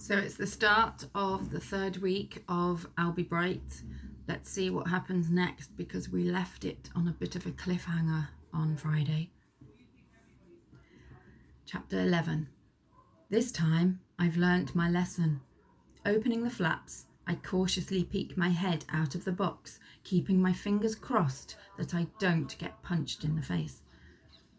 So it's the start of the third week of Albie Bright. Let's see what happens next, because we left it on a bit of a cliffhanger on Friday. Chapter 11. This time I've learnt my lesson. Opening the flaps, I cautiously peek my head out of the box, keeping my fingers crossed that I don't get punched in the face.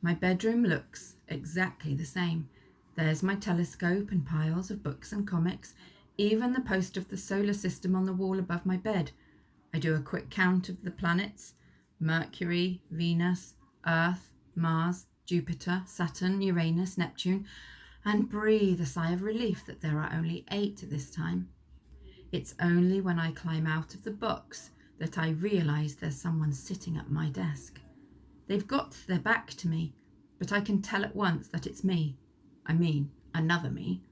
My bedroom looks exactly the same. There's my telescope and piles of books and comics, even the poster of the solar system on the wall above my bed. I do a quick count of the planets: Mercury, Venus, Earth, Mars, Jupiter, Saturn, Uranus, Neptune, and breathe a sigh of relief that there are only 8 this time. It's only when I climb out of the box that I realise there's someone sitting at my desk. They've got their back to me, but I can tell at once that it's me. I mean, another me.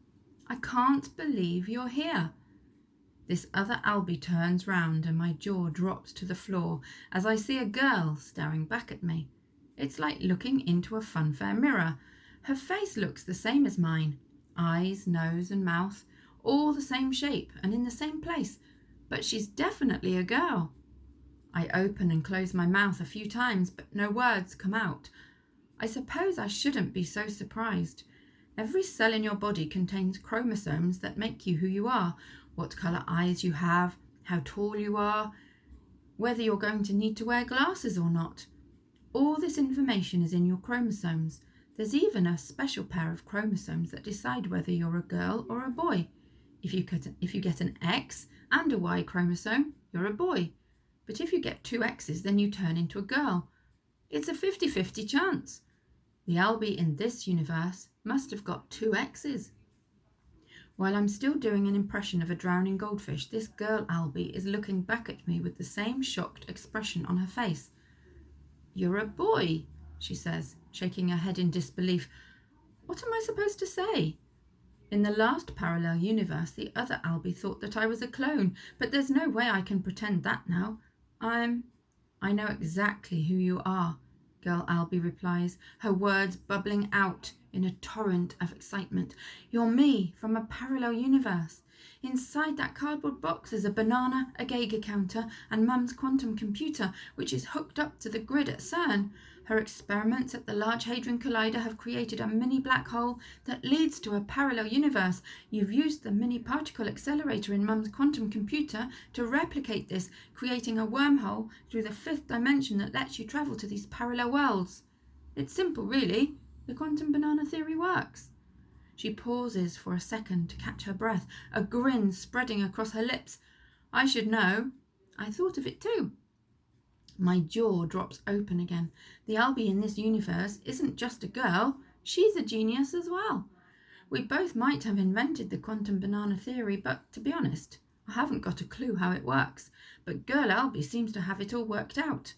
I can't believe you're here. This other Albie turns round and my jaw drops to the floor as I see a girl staring back at me. It's like looking into a funfair mirror. Her face looks the same as mine. Eyes, nose and mouth, all the same shape and in the same place. But she's definitely a girl. I open and close my mouth a few times, but no words come out. I suppose I shouldn't be so surprised. Every cell in your body contains chromosomes that make you who you are, what colour eyes you have, how tall you are, whether you're going to need to wear glasses or not. All this information is in your chromosomes. There's even a special pair of chromosomes that decide whether you're a girl or a boy. If you get an X and a Y chromosome, you're a boy. But if you get 2 X's, then you turn into a girl. It's a 50-50 chance. The Albie in this universe must have got 2 X's. While I'm still doing an impression of a drowning goldfish, this girl Albie is looking back at me with the same shocked expression on her face. "You're a boy," she says, shaking her head in disbelief. What am I supposed to say? In the last parallel universe, the other Albie thought that I was a clone, but there's no way I can pretend that now. I know exactly who you are, girl Albie replies, her words bubbling out in a torrent of excitement. You're me from a parallel universe. Inside that cardboard box is a banana, a Geiger counter, and Mum's quantum computer, which is hooked up to the grid at CERN. Her experiments at the Large Hadron Collider have created a mini black hole that leads to a parallel universe. You've used the mini particle accelerator in Mum's quantum computer to replicate this, creating a wormhole through the 5th dimension that lets you travel to these parallel worlds. It's simple, really. The quantum banana theory works. She pauses for a second to catch her breath, a grin spreading across her lips. I should know. I thought of it too. My jaw drops open again. The Albie in this universe isn't just a girl, she's a genius as well. We both might have invented the quantum banana theory, but to be honest, I haven't got a clue how it works. But girl Albie seems to have it all worked out.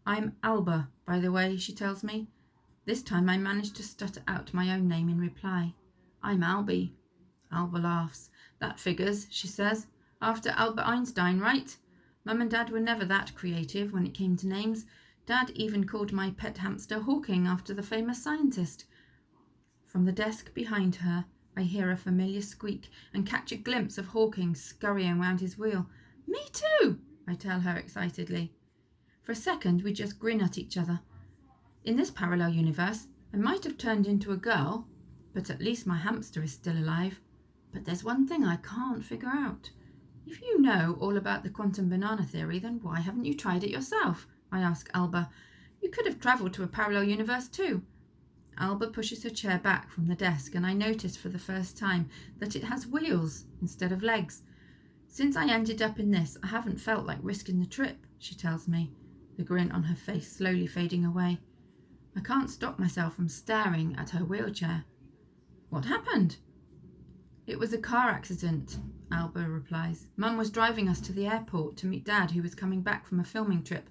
I'm Alba, by the way, she tells me. This time I managed to stutter out my own name in reply. I'm Albie. Alba laughs. That figures, she says. After Albert Einstein, right? Mum and Dad were never that creative when it came to names. Dad even called my pet hamster Hawking after the famous scientist. From the desk behind her, I hear a familiar squeak and catch a glimpse of Hawking scurrying round his wheel. Me too, I tell her excitedly. For a second, we just grin at each other. In this parallel universe, I might have turned into a girl, but at least my hamster is still alive. But there's one thing I can't figure out. If you know all about the quantum banana theory, then why haven't you tried it yourself? I ask Alba. You could have travelled to a parallel universe too. Alba pushes her chair back from the desk, and I notice for the first time that it has wheels instead of legs. Since I ended up in this, I haven't felt like risking the trip, she tells me, the grin on her face slowly fading away. I can't stop myself from staring at her wheelchair. What happened? It was a car accident, Alba replies. Mum was driving us to the airport to meet Dad, who was coming back from a filming trip.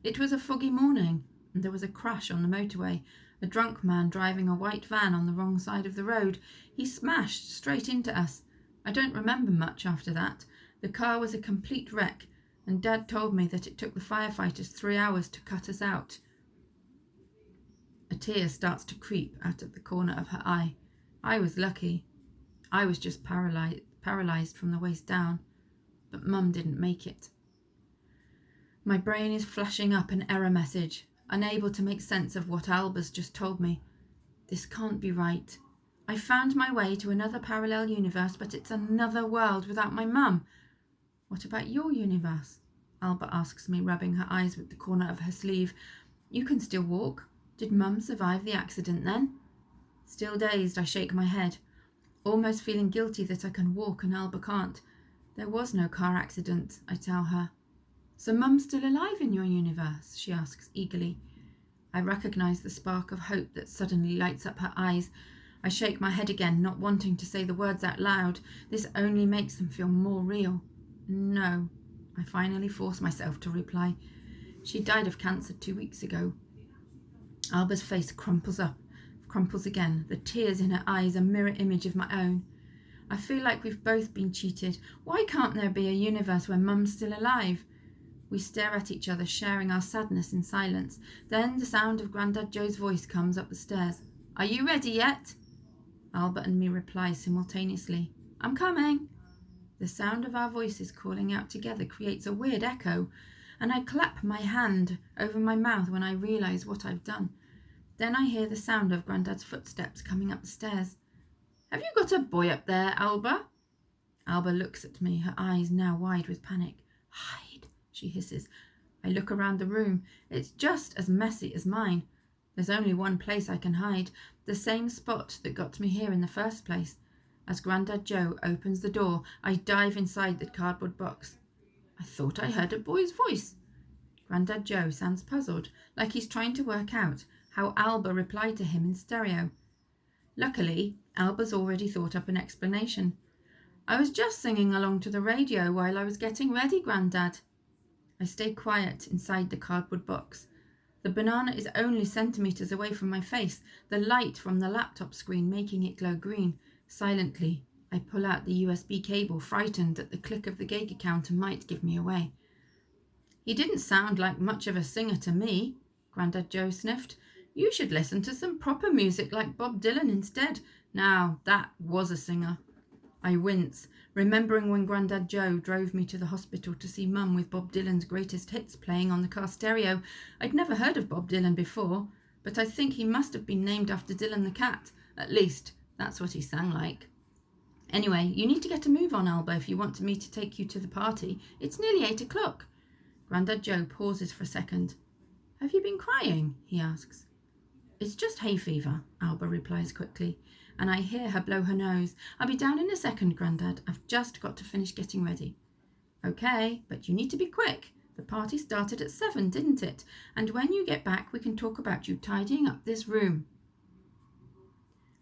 It was a foggy morning, and there was a crash on the motorway. A drunk man driving a white van on the wrong side of the road. He smashed straight into us. I don't remember much after that. The car was a complete wreck, and Dad told me that it took the firefighters 3 hours to cut us out. A tear starts to creep out of the corner of her eye. I was lucky. I was just paralysed from the waist down, but Mum didn't make it. My brain is flashing up an error message, unable to make sense of what Alba's just told me. This can't be right. I found my way to another parallel universe, but it's another world without my mum. What about your universe? Alba asks me, rubbing her eyes with the corner of her sleeve. You can still walk. Did Mum survive the accident then? Still dazed, I shake my head, almost feeling guilty that I can walk and Alba can't. There was no car accident, I tell her. So Mum's still alive in your universe? She asks eagerly. I recognise the spark of hope that suddenly lights up her eyes. I shake my head again, not wanting to say the words out loud. This only makes them feel more real. No, I finally force myself to reply. She died of cancer 2 weeks ago. Alba's face crumples again, the tears in her eyes a mirror image of my own. I feel like we've both been cheated. Why can't there be a universe where Mum's still alive? We stare at each other, sharing our sadness in silence. Then the sound of Grandad Joe's voice comes up the stairs. Are you ready yet? Alba and me reply simultaneously. I'm coming. The sound of our voices calling out together creates a weird echo, and I clap my hand over my mouth when I realise what I've done. Then I hear the sound of Grandad's footsteps coming up the stairs. Have you got a boy up there, Alba? Alba looks at me, her eyes now wide with panic. Hide, she hisses. I look around the room. It's just as messy as mine. There's only one place I can hide, the same spot that got me here in the first place. As Grandad Joe opens the door, I dive inside the cardboard box. I thought I heard a boy's voice. Grandad Joe sounds puzzled, like he's trying to work out how Alba replied to him in stereo. Luckily, Alba's already thought up an explanation. I was just singing along to the radio while I was getting ready, Grandad. I stay quiet inside the cardboard box. The banana is only centimetres away from my face, the light from the laptop screen making it glow green. Silently, I pull out the USB cable, frightened that the click of the Geiger counter might give me away. He didn't sound like much of a singer to me, Grandad Joe sniffed. You should listen to some proper music like Bob Dylan instead. Now, that was a singer. I wince, remembering when Grandad Joe drove me to the hospital to see Mum with Bob Dylan's greatest hits playing on the car stereo. I'd never heard of Bob Dylan before, but I think he must have been named after Dylan the cat. At least, that's what he sang like. Anyway, you need to get a move on, Alba, if you want me to take you to the party. It's nearly 8 o'clock. Grandad Joe pauses for a second. Have you been crying? He asks. It's just hay fever, Alba replies quickly, and I hear her blow her nose. I'll be down in a second, Grandad. I've just got to finish getting ready. Okay, but you need to be quick. The party started at 7, didn't it? And when you get back, we can talk about you tidying up this room.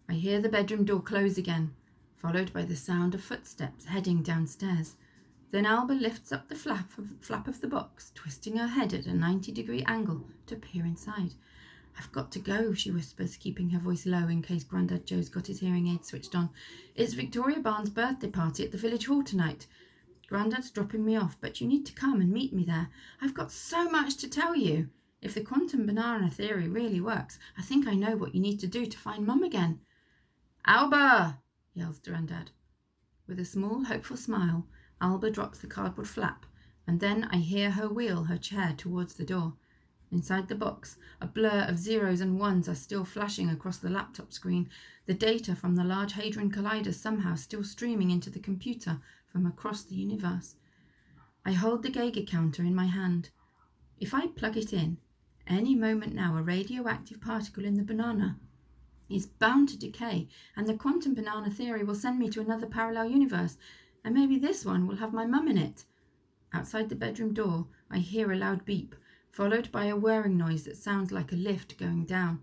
I hear the bedroom door close again, followed by the sound of footsteps heading downstairs. Then Alba lifts up the flap of the box, twisting her head at a 90-degree angle to peer inside. I've got to go, she whispers, keeping her voice low in case Grandad Joe's got his hearing aid switched on. It's Victoria Barnes' birthday party at the village hall tonight. Grandad's dropping me off, but you need to come and meet me there. I've got so much to tell you. If the quantum banana theory really works, I think I know what you need to do to find Mum again. Alba! Yells Grandad. With a small, hopeful smile, Alba drops the cardboard flap, and then I hear her wheel her chair towards the door. Inside the box, a blur of zeros and ones are still flashing across the laptop screen, the data from the Large Hadron Collider somehow still streaming into the computer from across the universe. I hold the Geiger counter in my hand. If I plug it in, any moment now a radioactive particle in the banana is bound to decay, and the quantum banana theory will send me to another parallel universe, and maybe this one will have my mum in it. Outside the bedroom door, I hear a loud beep, followed by a whirring noise that sounds like a lift going down.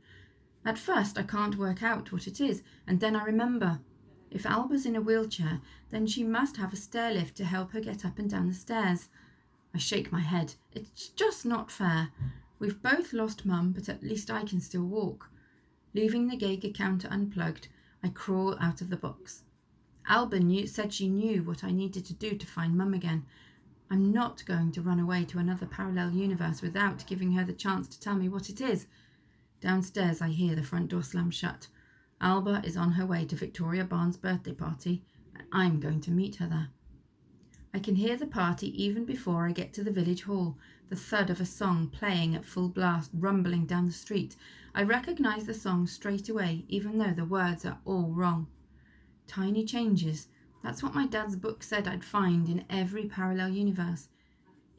At first, I can't work out what it is, and then I remember. If Alba's in a wheelchair, then she must have a stair lift to help her get up and down the stairs. I shake my head. It's just not fair. We've both lost Mum, but at least I can still walk. Leaving the Geiger counter unplugged, I crawl out of the box. Alba said she knew what I needed to do to find Mum again. I'm not going to run away to another parallel universe without giving her the chance to tell me what it is. Downstairs, I hear the front door slam shut. Alba is on her way to Victoria Barnes' birthday party, and I'm going to meet her there. I can hear the party even before I get to the village hall, the thud of a song playing at full blast, rumbling down the street. I recognise the song straight away, even though the words are all wrong. Tiny changes. That's what my dad's book said I'd find in every parallel universe.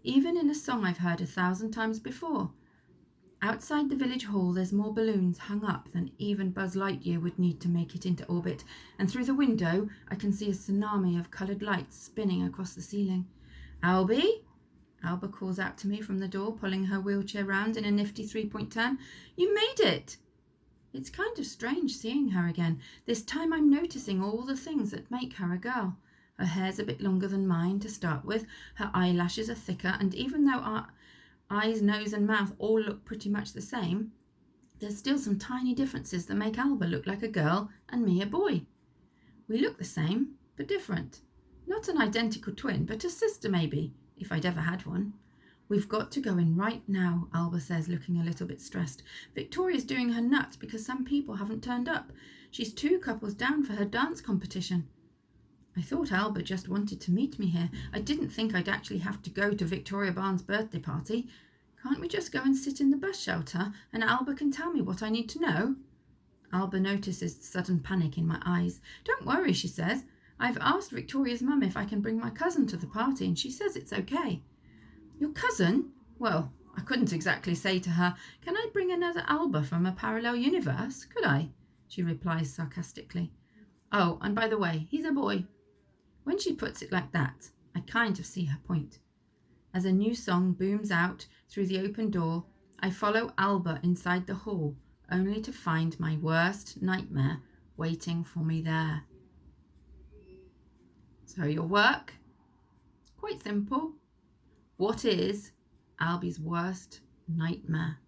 Even in a song I've heard 1,000 times before. Outside the village hall, there's more balloons hung up than even Buzz Lightyear would need to make it into orbit, and through the window I can see a tsunami of coloured lights spinning across the ceiling. "Albie?" Alba calls out to me from the door, pulling her wheelchair round in a nifty three-point turn. "You made it!" It's kind of strange seeing her again. This time I'm noticing all the things that make her a girl. Her hair's a bit longer than mine to start with, her eyelashes are thicker, and even though our eyes, nose and mouth all look pretty much the same, there's still some tiny differences that make Alba look like a girl and me a boy. We look the same, but different. Not an identical twin, but a sister maybe, if I'd ever had one. "We've got to go in right now," Alba says, looking a little bit stressed. "Victoria's doing her nuts because some people haven't turned up. She's 2 couples down for her dance competition." I thought Alba just wanted to meet me here. I didn't think I'd actually have to go to Victoria Barnes' birthday party. Can't we just go and sit in the bus shelter and Alba can tell me what I need to know? Alba notices the sudden panic in my eyes. "Don't worry," she says. "I've asked Victoria's mum if I can bring my cousin to the party and she says it's okay." "Your cousin?" Well, I couldn't exactly say to her, "Can I bring another Alba from a parallel universe? Could I?" She replies sarcastically. "Oh, and by the way, he's a boy." When she puts it like that, I kind of see her point. As a new song booms out through the open door, I follow Alba inside the hall, only to find my worst nightmare waiting for me there. So your work? Quite simple. What is Albie's worst nightmare?